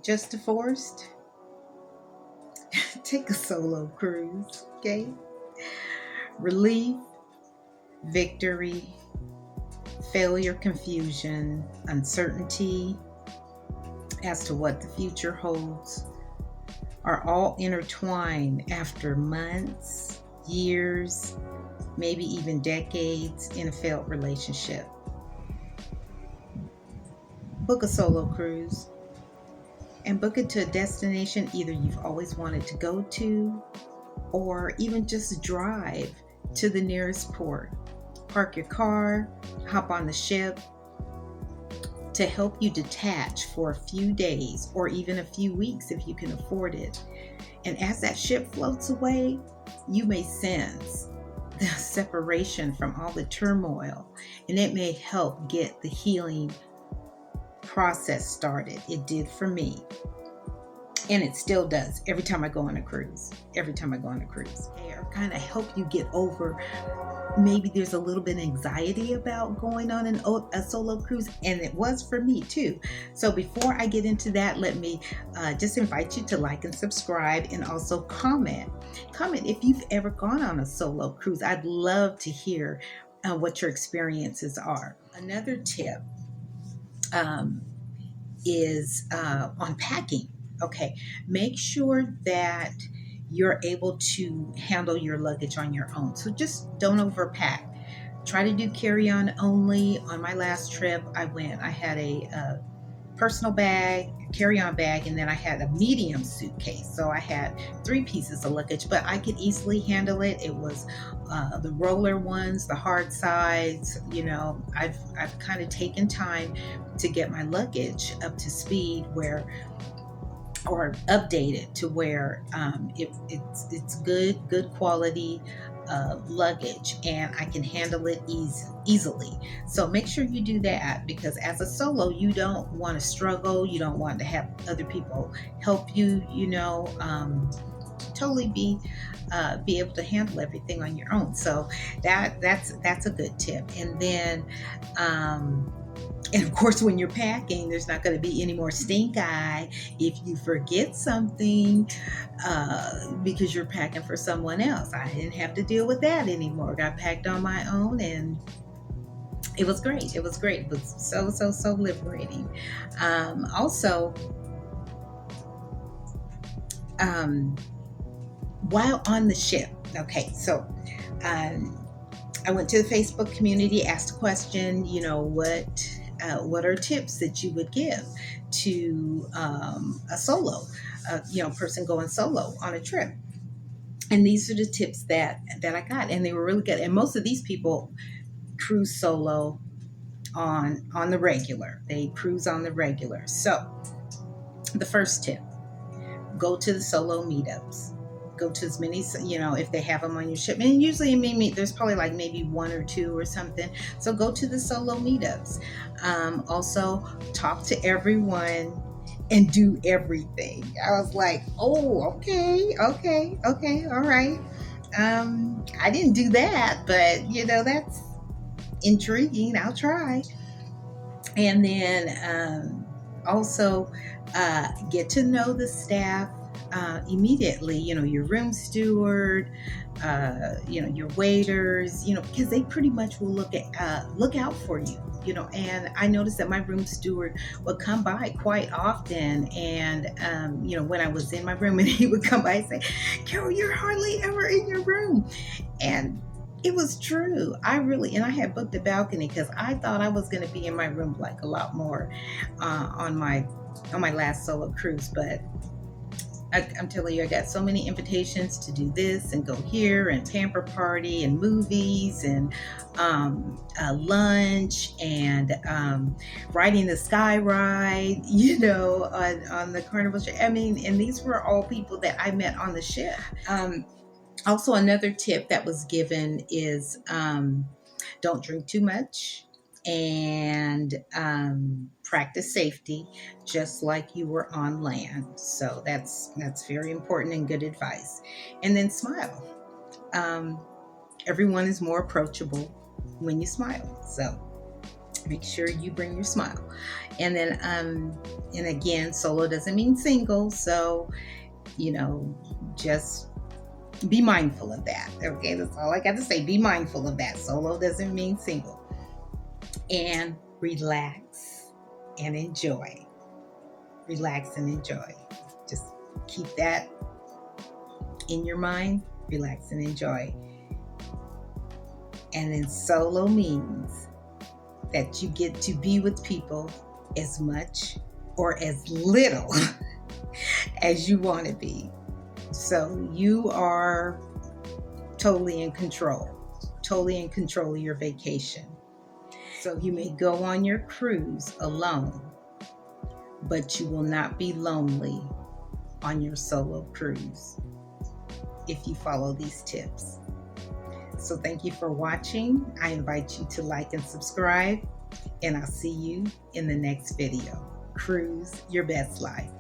Just divorced? Take a solo cruise, okay? Relief, victory, failure, confusion, uncertainty as to what the future holds are all intertwined after months, years, maybe even decades in a failed relationship. Book a solo cruise and book it to a destination either you've always wanted to go to or even just drive to the nearest port. Park your car, hop on the ship to help you detach for a few days or even a few weeks if you can afford it. And as that ship floats away, you may sense the separation from all the turmoil, and it may help get the healing process started. It did for me. And it still does every time I go on a cruise. Every time I go on a cruise. Or kind of help you get over maybe there's a little bit of anxiety about going on a solo cruise, and it was for me too. So before I get into that, let me just invite you to like and subscribe, and also comment if you've ever gone on a solo cruise. I'd love to hear what your experiences are. Another tip is on packing. Okay, make sure that you're able to handle your luggage on your own. So just don't overpack. Try to do carry on only. On my last trip, I had a personal bag, carry on bag, and then I had a medium suitcase. So I had 3 pieces of luggage, but I could easily handle it. It was the roller ones, the hard sides. I've kind of taken time to get my luggage up to speed or updated to where it's good quality luggage, and I can handle it easily. So make sure you do that, because as a solo, you don't want to struggle. You don't want to have other people help you. Totally be able to handle everything on your own. So that's a good tip. And of course, when you're packing, there's not going to be any more stink eye if you forget something because you're packing for someone else. I didn't have to deal with that anymore. Got packed on my own, and it was great. It was great. It was so liberating. Also, while on the ship, okay, so I went to the Facebook community, asked a question, what are tips that you would give to a solo, person going solo on a trip? And these are the tips that I got, and they were really good. And most of these people cruise solo on the regular. They cruise on the regular. So the first tip: go to the solo meetups. Go to as many, if they have them on your ship. And usually, there's probably like maybe 1 or 2 or something. So go to the solo meetups. Also, talk to everyone and do everything. I was like, oh, okay, all right. I didn't do that, but that's intriguing. I'll try. And then also get to know the staff immediately. Your room steward, your waiters. Because they pretty much will look out for you. And I noticed that my room steward would come by quite often, and when I was in my room, and he would come by and say, "Carol, you're hardly ever in your room," and it was true. And I had booked a balcony because I thought I was going to be in my room like a lot more on my last solo cruise. But I'm telling you, I got so many invitations to do this and go here and pamper party and movies and lunch and riding the sky ride, on the carnival ship. And these were all people that I met on the ship. Also, another tip that was given is don't drink too much, and practice safety just like you were on land. So that's very important and good advice. And then smile. Everyone is more approachable when you smile. So Make sure you bring your smile. And then, and again, solo doesn't mean single. So, just be mindful of that. Okay, that's all I got to say. Be mindful of that. Solo doesn't mean single. And relax and enjoy. Relax and enjoy. Just keep that in your mind. Relax and enjoy. And then solo means that you get to be with people as much or as little as you want to be. So you are totally in control of your vacation. So you may go on your cruise alone, but you will not be lonely on your solo cruise if you follow these tips. So thank you for watching. I invite you to like and subscribe, and I'll see you in the next video. Cruise your best life.